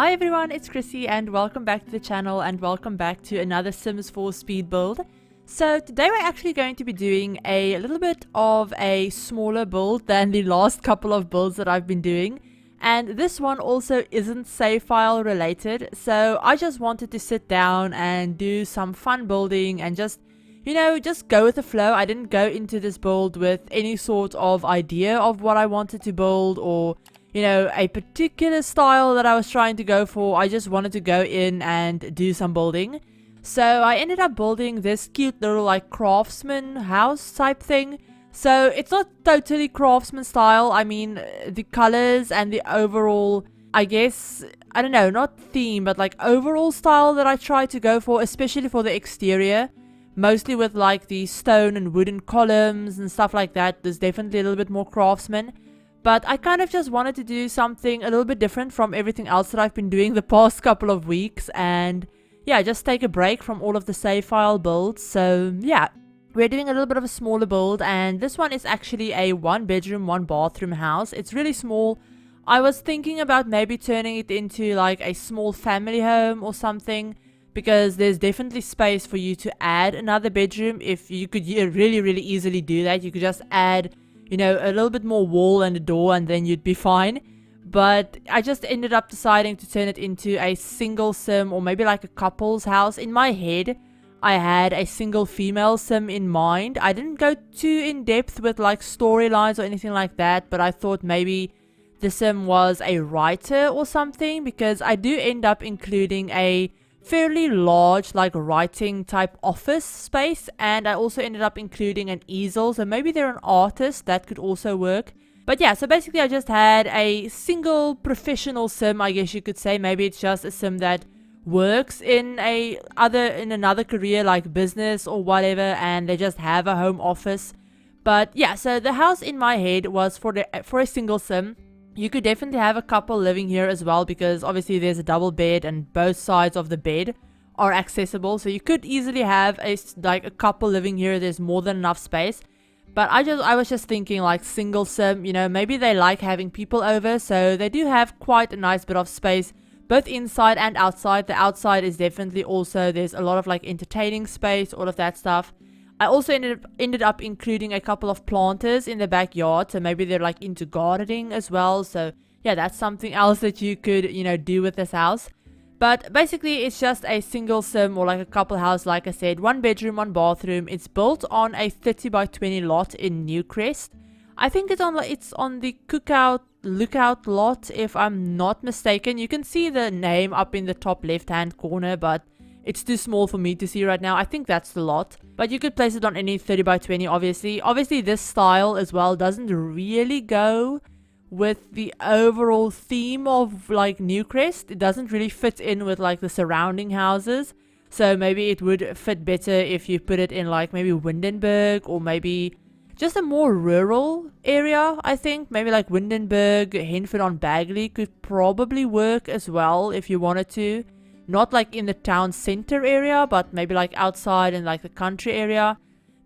Hi everyone, it's Chrissie and welcome back to the channel and welcome back to another Sims 4 speed build. So today we're actually going to be doing a little bit of a smaller build than the last couple of builds that I've been doing. And this one also isn't save file related, so I just wanted to sit down and do some fun building and just go with the flow. I didn't go into this build with any sort of idea of what I wanted to build or a particular style that I was trying to go for. I just wanted to go in and do some building. So I ended up building this cute little like Craftsman house type thing. So it's not totally Craftsman style. I mean, the colors and the overall, I guess, I don't know, not theme, but like overall style that I tried to go for, especially for the exterior. Mostly with like the stone and wooden columns and stuff like that. There's definitely a little bit more Craftsman. But I kind of just wanted to do something a little bit different from everything else that I've been doing the past couple of weeks. And yeah, just take a break from all of the save file builds. So yeah, we're doing a little bit of a smaller build. And this one is actually a 1-bedroom, 1-bathroom house. It's really small. I was thinking about maybe turning it into like a small family home or something. Because there's definitely space for you to add another bedroom. If you could really easily do that. You could just add a little bit more wall and a door and then you'd be fine. But I just ended up deciding to turn it into a single sim or maybe like a couple's house. In my head, I had a single female sim in mind. I didn't go too in depth with like storylines or anything like that, but I thought maybe the sim was a writer or something, because I do end up including a fairly large like writing type office space, and I also ended up including an easel, so maybe they're an artist. That could also work. But yeah, so basically I just had a single professional sim, I guess you could say. Maybe it's just a sim that works in another career like business or whatever, and they just have a home office. But yeah, so the house in my head was for a single sim. You could definitely have a couple living here as well, because obviously there's a double bed and both sides of the bed are accessible. So you could easily have a couple living here. There's more than enough space. But I was just thinking like single sim, maybe they like having people over. So they do have quite a nice bit of space, both inside and outside. The outside is definitely also, there's a lot of like entertaining space, all of that stuff. I also ended up including a couple of planters in the backyard, so maybe they're like into gardening as well. So yeah, that's something else that you could do with this house. But basically it's just a single sim or like a couple house, like I said, 1 bedroom, 1 bathroom. It's built on a 30 by 20 lot in Newcrest. I think it's on the lookout lot, if I'm not mistaken. You can see the name up in the top left hand corner, but it's too small for me to see right now. I think that's the lot. But you could place it on any 30 by 20, obviously. Obviously, this style as well doesn't really go with the overall theme of like Newcrest. It doesn't really fit in with like the surrounding houses. So maybe it would fit better if you put it in like maybe Windenburg or maybe just a more rural area, I think. Maybe like Windenburg, Henford on Bagley could probably work as well if you wanted to. Not like in the town center area, but maybe like outside in like the country area.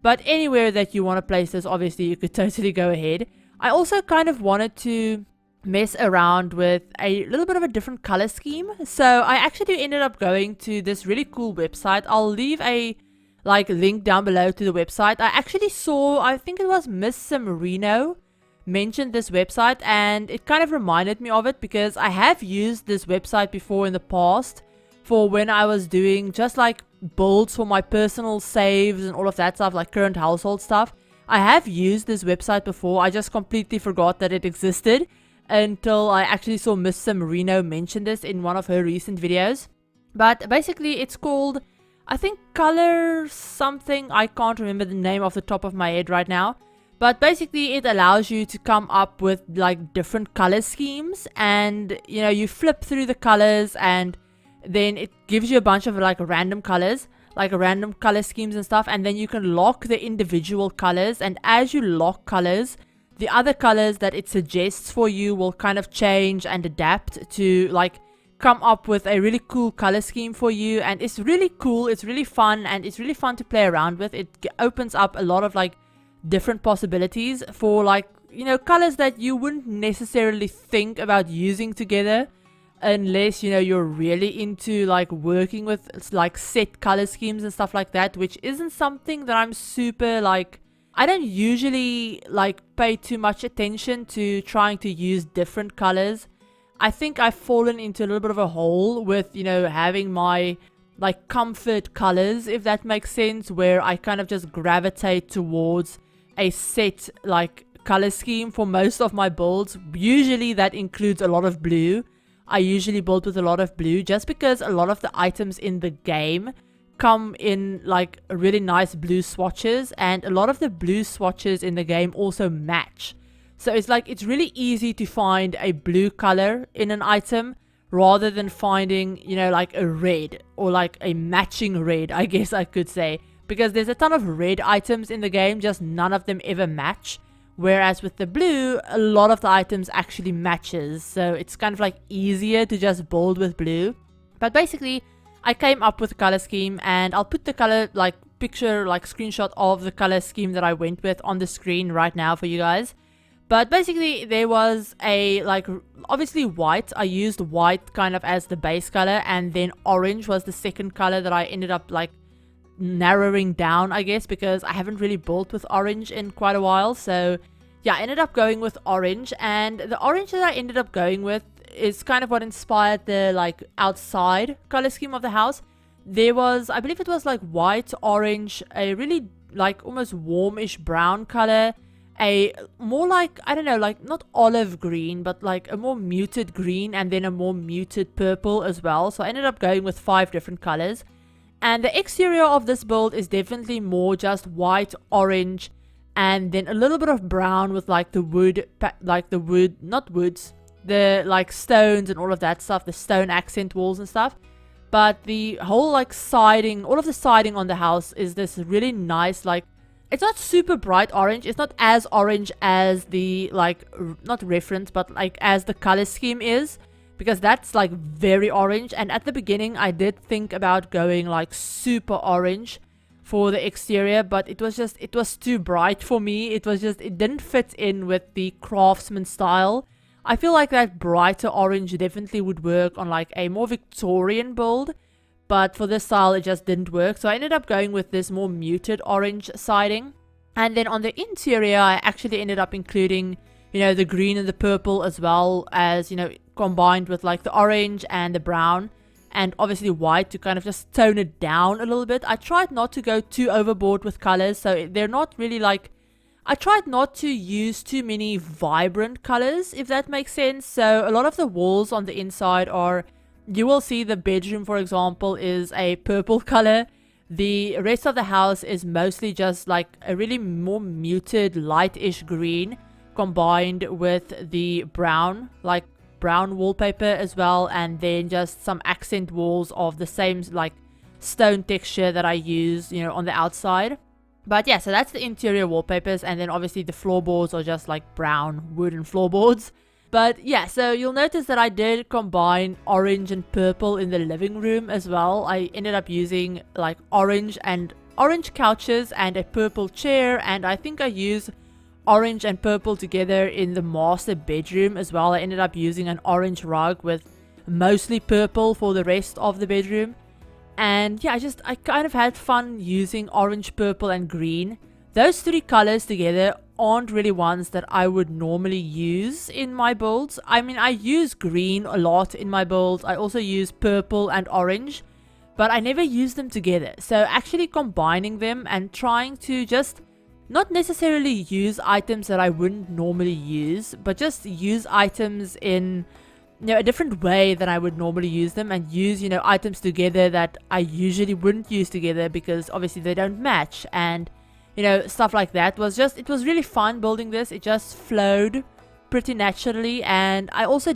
But anywhere that you want to place this, obviously you could totally go ahead. I also kind of wanted to mess around with a little bit of a different color scheme. So I actually ended up going to this really cool website. I'll leave a link down below to the website. I actually saw, I think it was Miss Simmerino mentioned this website, and it kind of reminded me of it because I have used this website before in the past. For when I was doing just like builds for my personal saves and all of that stuff, like current household stuff. I have used this website before. I just completely forgot that it existed until I actually saw Miss Simmerino mention this in one of her recent videos. But basically it's called, I think, Color something. I can't remember the name off the top of my head right now. But basically it allows you to come up with like different color schemes, and you flip through the colors, and then it gives you a bunch of like random colors, like random color schemes and stuff, and then you can lock the individual colors, and as you lock colors, the other colors that it suggests for you will kind of change and adapt to like come up with a really cool color scheme for you. And it's really cool, it's really fun, and it's really fun to play around with. It opens up a lot of like different possibilities for like colors that you wouldn't necessarily think about using together. unless, you know, you're really into like working with like set color schemes and stuff like that, which isn't something that I'm super like, I don't usually like pay too much attention to trying to use different colors. I think I've fallen into a little bit of a hole with, you know, having my like comfort colors, if that makes sense, where I kind of just gravitate towards a set like color scheme for most of my builds. Usually that includes a lot of blue. I usually build with a lot of blue just because a lot of the items in the game come in like really nice blue swatches, and a lot of the blue swatches in the game also match. So it's like it's really easy to find a blue color in an item rather than finding, you know, like a red or like a matching red, I guess I could say, because there's a ton of red items in the game, just none of them ever match. Whereas with the blue, a lot of the items actually matches, so it's kind of like easier to just build with blue. But basically, I came up with a color scheme, and I'll put the color like picture like screenshot of the color scheme that I went with on the screen right now for you guys. But basically there was a like obviously white. I used white kind of as the base color, and then orange was the second color that I ended up like narrowing down, I guess, because I haven't really built with orange in quite a while. So yeah, I ended up going with orange, and the orange that I ended up going with is kind of what inspired the like outside color scheme of the house. There was, I believe it was like white, orange, a really like almost warmish brown color, a more like, I don't know, like not olive green, but like a more muted green, and then a more muted purple as well. So I ended up going with 5 different colors. And the exterior of this build is definitely more just white, orange, and then a little bit of brown with like the wood, not woods, the like stones and all of that stuff, the stone accent walls and stuff. But the whole like siding, all of the siding on the house is this really nice, like, it's not super bright orange. It's not as orange as the like, not reference, but like as the color scheme is, because that's like very orange. And at the beginning I did think about going like super orange for the exterior, but it was too bright for me. It didn't fit in with the Craftsman style. I feel like that brighter orange definitely would work on like a more Victorian build, but for this style it just didn't work. So I ended up going with this more muted orange siding. And then on the interior I actually ended up including, you know, the green and the purple, as well as, you know, combined with like the orange and the brown, and obviously white to kind of just tone it down a little bit. I tried not to go too overboard with colors, so they're not really like, I tried not to use too many vibrant colors, if that makes sense. So a lot of the walls on the inside are, you will see the bedroom, for example, is a purple color. The rest of the house is mostly just like a really more muted lightish green combined with the brown, like brown wallpaper as well, and then just some accent walls of the same like stone texture that I use, you know, on the outside. But yeah, so that's the interior wallpapers, and then obviously the floorboards are just like brown wooden floorboards. But yeah, so you'll notice that I did combine orange and purple in the living room as well. I ended up using like orange couches and a purple chair, and I think I used orange and purple together in the master bedroom as well. I ended up using an orange rug with mostly purple for the rest of the bedroom. And yeah, I kind of had fun using orange, purple and green. Those 3 colors together aren't really ones that I would normally use in my builds. I mean, I use green a lot in my builds. I also use purple and orange, but I never use them together. So actually combining them and trying to just not necessarily use items that I wouldn't normally use, but just use items in, you know, a different way than I would normally use them, and use, you know, items together that I usually wouldn't use together because obviously they don't match, and, you know, stuff like that. It was really fun building this. It just flowed pretty naturally, and I also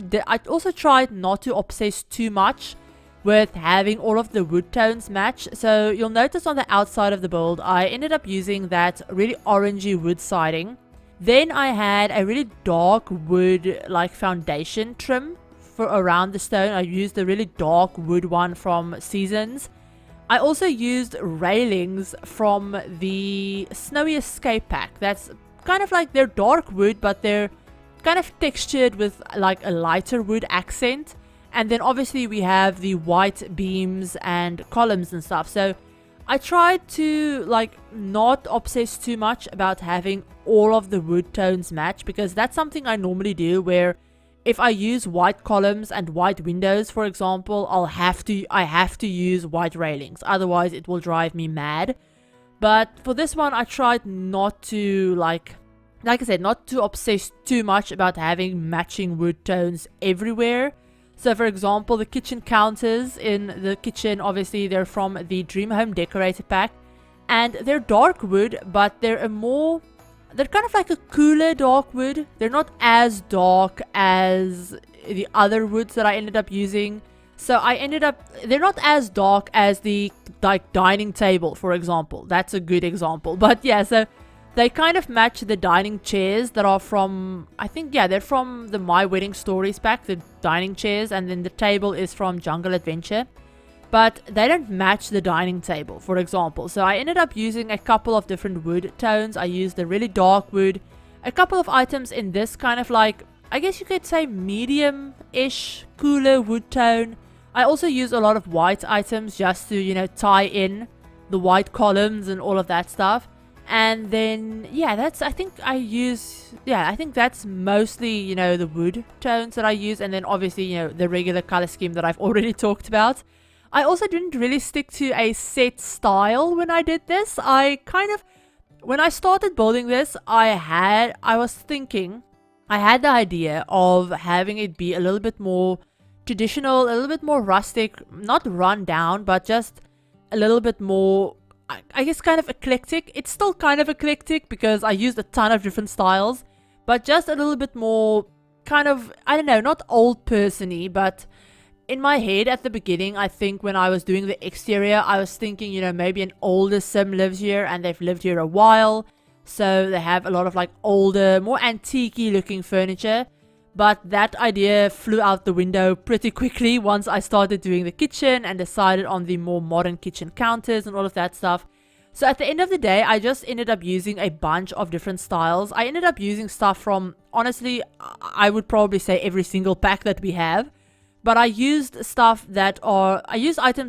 tried not to obsess too much with having all of the wood tones match. So you'll notice on the outside of the build I ended up using that really orangey wood siding. Then I had a really dark wood like foundation trim for around the stone. I used a really dark wood one from Seasons. I also used railings from the Snowy Escape pack. That's kind of like, they're dark wood, but they're kind of textured with like a lighter wood accent. And then obviously we have the white beams and columns and stuff. So I tried to like not obsess too much about having all of the wood tones match, because that's something I normally do, where if I use white columns and white windows, for example, I have to use white railings, otherwise it will drive me mad. But for this one, I tried not to like I said, not to obsess too much about having matching wood tones everywhere. So for example, the kitchen counters in the kitchen, obviously they're from the Dream Home Decorator pack, and they're dark wood, but they're kind of like a cooler dark wood. They're not as dark as the other woods that I ended up using. So they're not as dark as the like dining table, for example. That's a good example. But yeah, so they kind of match the dining chairs that are from, I think, yeah, they're from the My Wedding Stories pack, the dining chairs, and then the table is from Jungle Adventure. But they don't match the dining table, for example. So I ended up using a couple of different wood tones. I used a really dark wood, a couple of items in this kind of like, I guess you could say medium-ish, cooler wood tone. I also used a lot of white items just to, you know, tie in the white columns and all of that stuff. And then, yeah, I think that's mostly, you know, the wood tones that I use. And then obviously, you know, the regular color scheme that I've already talked about. I also didn't really stick to a set style when I did this. When I started building this, I had the idea of having it be a little bit more traditional, a little bit more rustic, not run down, but just a little bit more, I guess, kind of eclectic. It's still kind of eclectic because I used a ton of different styles, but just a little bit more kind of, I don't know, not old person-y, but in my head at the beginning, I think when I was doing the exterior, I was thinking, you know, maybe an older sim lives here and they've lived here a while, so they have a lot of like older, more antique-y looking furniture. But that idea flew out the window pretty quickly once I started doing the kitchen and decided on the more modern kitchen counters and all of that stuff. So at the end of the day, I just ended up using a bunch of different styles. I ended up using stuff from, honestly, I would probably say every single pack that we have. But I used items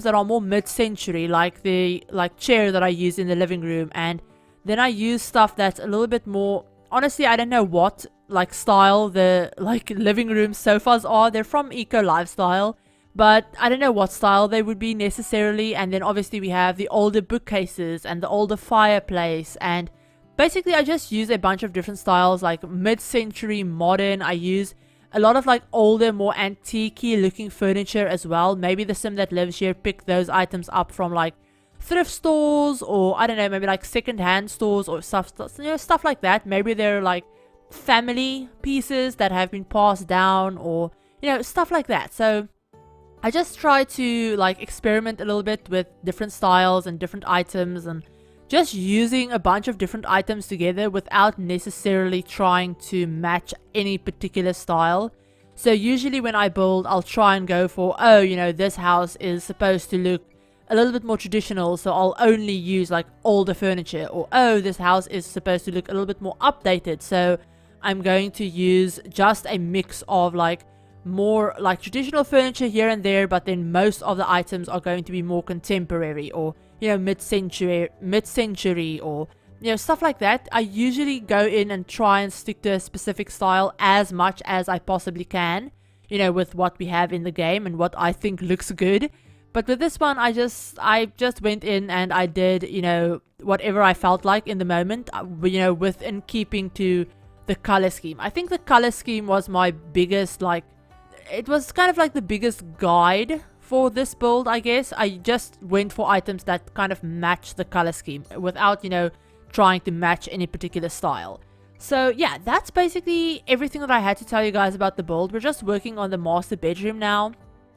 that are more mid-century, like the chair that I used in the living room. And then I used stuff that's a little bit more, honestly, I don't know what like style the like living room sofas are. They're from Eco Lifestyle, but I don't know what style they would be necessarily. And then obviously we have the older bookcases and the older fireplace, and basically I just use a bunch of different styles, like mid-century, modern. I use a lot of like older, more antique-y looking furniture as well. Maybe the sim that lives here picked those items up from like thrift stores, or I don't know, maybe like second-hand stores or stuff like that. Maybe they're like family pieces that have been passed down, or you know, stuff like that. So I just try to like experiment a little bit with different styles and different items, and just using a bunch of different items together without necessarily trying to match any particular style. So usually when I build, I'll try and go for, oh, you know, this house is supposed to look a little bit more traditional, so I'll only use like older furniture. Or, oh, this house is supposed to look a little bit more updated, so I'm going to use just a mix of like more like traditional furniture here and there, but then most of the items are going to be more contemporary, or you know, mid-century, or you know, stuff like that. I usually go in and try and stick to a specific style as much as I possibly can, you know, with what we have in the game and what I think looks good. But with this one, I just went in and I did, you know, whatever I felt like in the moment, you know, within keeping to the color scheme. I think the color scheme was my biggest, like, it was kind of like the biggest guide for this build, I guess. I just went for items that kind of match the color scheme without, you know, trying to match any particular style. So yeah, that's basically everything that I had to tell you guys about the build. We're just working on the master bedroom now,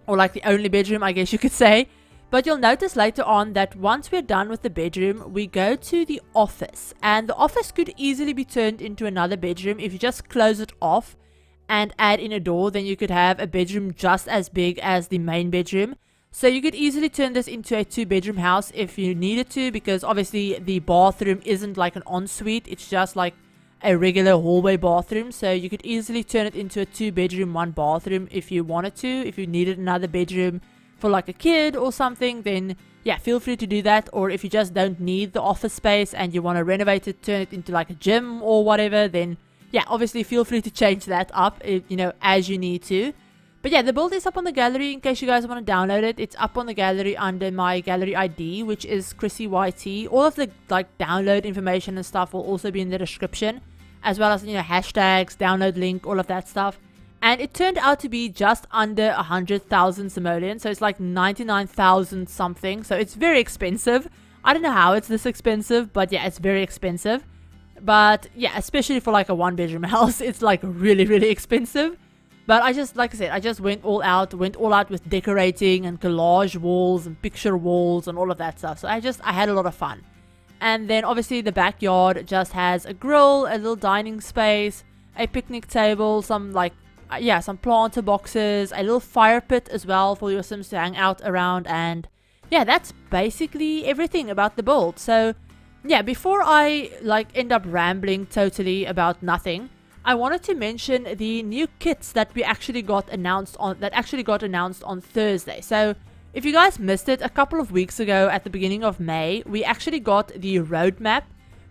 or like the only bedroom, I guess you could say. But you'll notice later on that once we're done with the bedroom, we go to the office. And the office could easily be turned into another bedroom if you just close it off and add in a door. Then you could have a bedroom just as big as the main bedroom. So you could easily turn this into a 2-bedroom house if you needed to, because obviously the bathroom isn't like an ensuite. It's just like a regular hallway bathroom, so you could easily turn it into a 2-bedroom 1-bathroom if you wanted to. If you needed another bedroom for like a kid or something, then yeah, feel free to do that. Or if you just don't need the office space and you want to renovate it, turn it into like a gym or whatever, then yeah, obviously feel free to change that up, you know, as you need to. But yeah, the build is up on the gallery in case you guys want to download it. It's up on the gallery under my gallery ID, which is ChrissieYT. All of the like download information and stuff will also be in the description, as well as, you know, hashtags, download link, all of that stuff. And it turned out to be just under 100,000 simoleons, so it's like 99,000 something. So it's very expensive. I don't know how it's this expensive, but yeah, it's very expensive. But yeah, especially for like a 1-bedroom house, it's like really, really expensive. But I just, like I said, I just went all out with decorating and collage walls and picture walls and all of that stuff. So I had a lot of fun. And then obviously the backyard just has a grill, a little dining space, a picnic table, some like, some planter boxes, a little fire pit as well for your Sims to hang out around. And yeah, that's basically everything about the build. So yeah, before I like end up rambling totally about nothing, I wanted to mention the new kits that actually got announced on Thursday. So if you guys missed it, a couple of weeks ago at the beginning of May, we actually got the roadmap,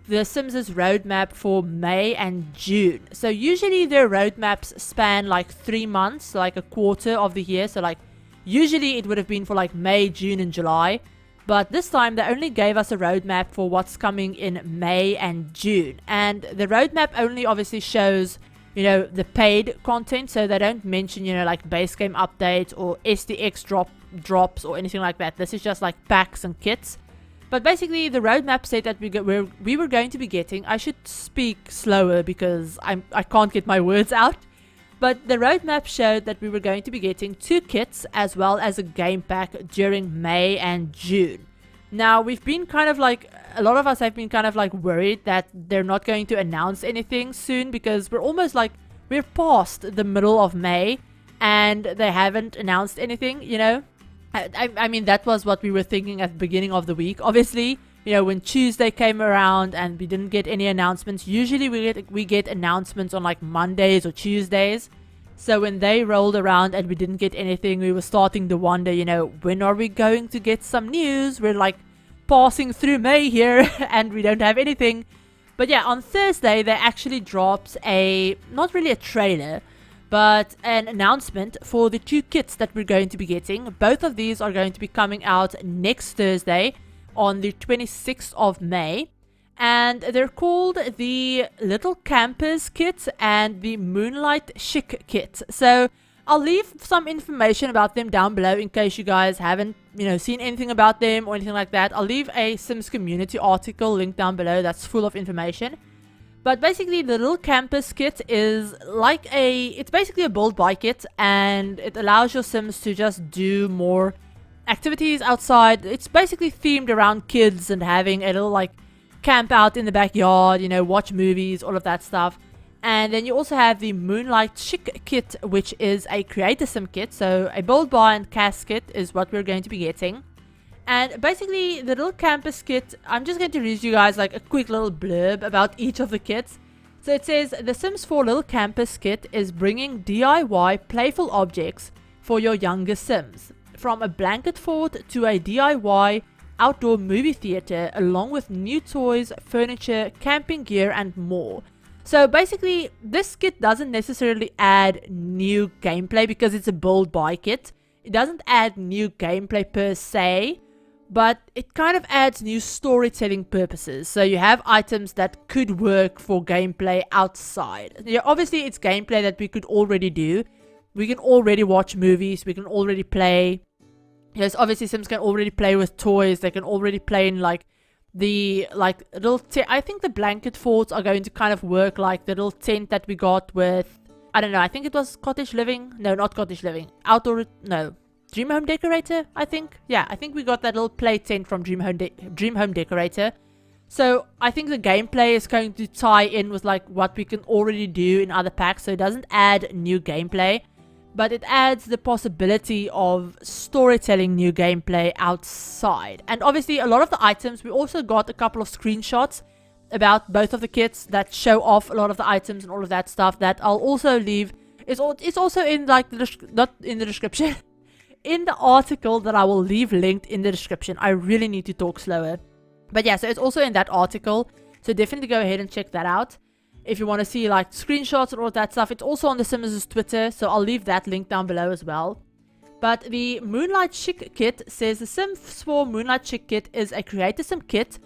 the Sims' roadmap for May and June. So usually their roadmaps span like 3 months, like a quarter of the year. So like usually it would have been for like May, June and July. But this time they only gave us a roadmap for what's coming in May and June. And the roadmap only obviously shows, you know, the paid content. So they don't mention, you know, like base game updates or SDX drops or anything like that. This is just like packs and kits. But basically the roadmap said that we were going to be getting, I should speak slower because I can't get my words out. But the roadmap showed that we were going to be getting 2 kits as well as a game pack during May and June. Now, we've been kind of like, a lot of us have been kind of like worried that they're not going to announce anything soon because we're almost like, we're past the middle of May and they haven't announced anything, you know. I mean, that was what we were thinking at the beginning of the week. Obviously, you know, when Tuesday came around and we didn't get any announcements, usually we get announcements on like Mondays or Tuesdays. So when they rolled around and we didn't get anything, we were starting to wonder, you know, when are we going to get some news? We're like passing through May here and we don't have anything. But yeah, on Thursday, they actually dropped not really a trailer, but an announcement for the 2 kits that we're going to be getting. Both of these are going to be coming out next Thursday on the 26th of May. And they're called the Little Campers Kit and the Moonlight Chic Kit. So I'll leave some information about them down below in case you guys haven't, you know, seen anything about them or anything like that. I'll leave a Sims community article linked down below that's full of information. But basically the Little Campers Kit is like it's basically a build buy kit, and it allows your Sims to just do more activities outside. It's basically themed around kids and having a little like camp out in the backyard, you know, watch movies, all of that stuff. And then you also have the Moonlight Chic Kit, which is a creator sim kit. So a build buy and cast kit is what we're going to be getting. And basically the Little Campus Kit, I'm just going to read you guys like a quick little blurb about each of the kits. So it says, The Sims 4 Little Campus Kit is bringing DIY playful objects for your younger Sims. From a blanket fort to a DIY outdoor movie theater, along with new toys, furniture, camping gear and more. So basically this kit doesn't necessarily add new gameplay because it's a build buy kit. It doesn't add new gameplay per se, but it kind of adds new storytelling purposes. So you have items that could work for gameplay outside. Yeah, obviously it's gameplay that we could already do. We can already watch movies, we can already play. Yes, obviously Sims can already play with toys. They can already play in like the little I think the blanket forts are going to kind of work like the little tent that we got with, I don't know, I think it was Cottage Living. No, not Cottage Living. Dream Home Decorator, I think. Yeah, I think we got that little play tent from Dream Home Decorator. So I think the gameplay is going to tie in with like what we can already do in other packs. So it doesn't add new gameplay, but it adds the possibility of storytelling new gameplay outside. And obviously a lot of the items, we also got a couple of screenshots about both of the kits that show off a lot of the items and all of that stuff that I'll also leave. It's also in like not in the description, in the article that I will leave linked in the description. I really need to talk slower. But yeah, so it's also in that article. So definitely go ahead and check that out. If you want to see like screenshots and all of that stuff, it's also on the Sims' Twitter. So I'll leave that link down below as well. But the Moonlight Chic kit says the Sims 4 Moonlight Chic kit is a creator sim kit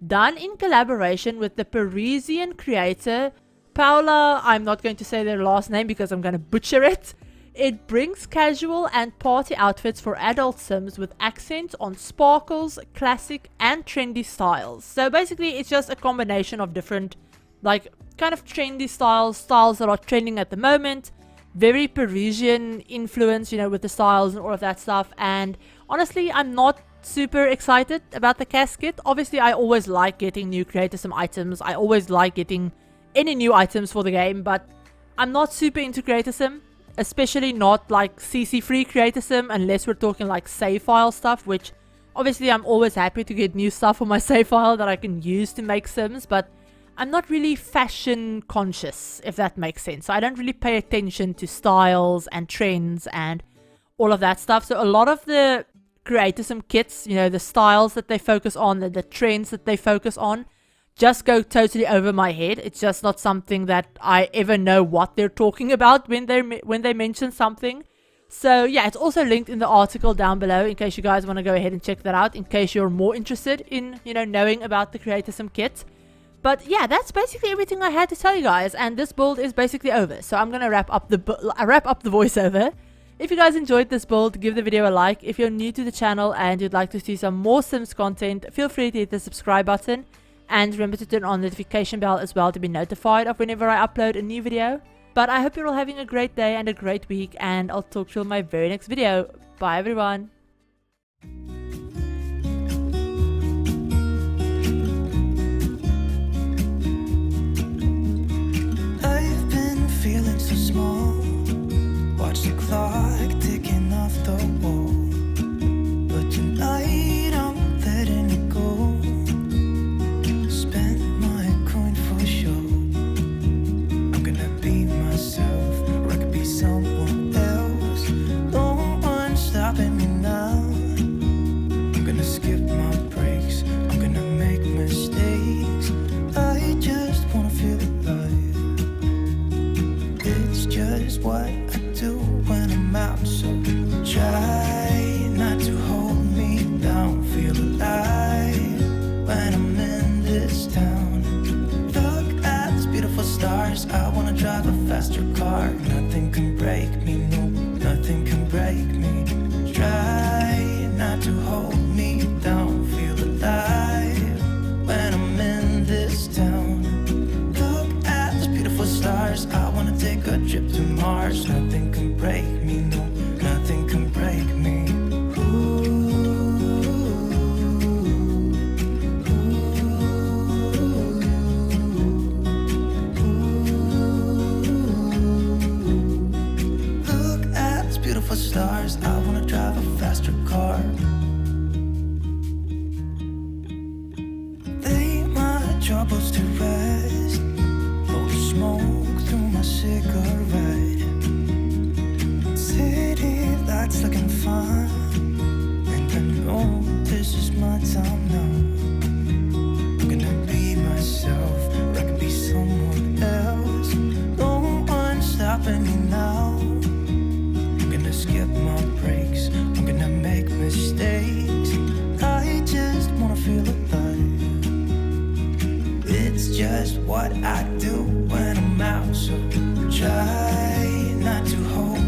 done in collaboration with the Parisian creator Paula. I'm not going to say their last name because I'm going to butcher it. It brings casual and party outfits for adult Sims with accents on sparkles, classic and trendy styles. So basically it's just a combination of different like kind of trendy styles that are trending at the moment. Very Parisian influence, you know, with the styles and all of that stuff. And honestly, I'm not super excited about the casket. Obviously, I always like getting new creator sim items. I always like getting any new items for the game, but I'm not super into creator sim, especially not like CC free creator sim, unless we're talking like save file stuff, which obviously I'm always happy to get new stuff for my save file that I can use to make sims, but I'm not really fashion conscious, if that makes sense. So I don't really pay attention to styles and trends and all of that stuff. So a lot of the creator sim kits, you know, the styles that they focus on, the trends that they focus on, just go totally over my head. It's just not something that I ever know what they're talking about when they mention something. So yeah, it's also linked in the article down below in case you guys want to go ahead and check that out, in case you're more interested in, you know, knowing about the creator sim kit. But yeah, that's basically everything I had to tell you guys, and this build is basically over. So I'm gonna wrap up the voiceover. If you guys enjoyed this build, give the video a like. If you're new to the channel and you'd like to see some more Sims content, feel free to hit the subscribe button, and remember to turn on the notification bell as well to be notified of whenever I upload a new video. But I hope you're all having a great day and a great week, and I'll talk to you in my very next video. Bye everyone. Feeling so small, watch the clock ticking off the wall, but tonight I'm letting it go. Spend my coin for sure. I'm gonna be myself, or I could be someone else. No one's stopping me now. I'm gonna skip my breaks, I'm gonna make mistakes. I just wanna feel alive. It's just what I do when I'm out, so try not to hold me down. Feel alive when I'm in this town. Look at these beautiful stars. I wanna drive a faster car. Nothing can break me, no, nothing can break me. Try not to hold me down. Feel alive when I'm in this town. Stars, I wanna take a trip to Mars. Nothing can break me, no, nothing can break me. Look at these beautiful stars. I wanna drive a faster car. Lay my troubles to rest. Smoke through my cigarette. City lights looking fine, and I know this is my time now. I'm gonna be myself, or I can be someone else. No one's stopping me now. I'm gonna skip my breaks, I'm gonna make mistakes. I just wanna feel alive. It's just what I do when I'm out, so try not to hold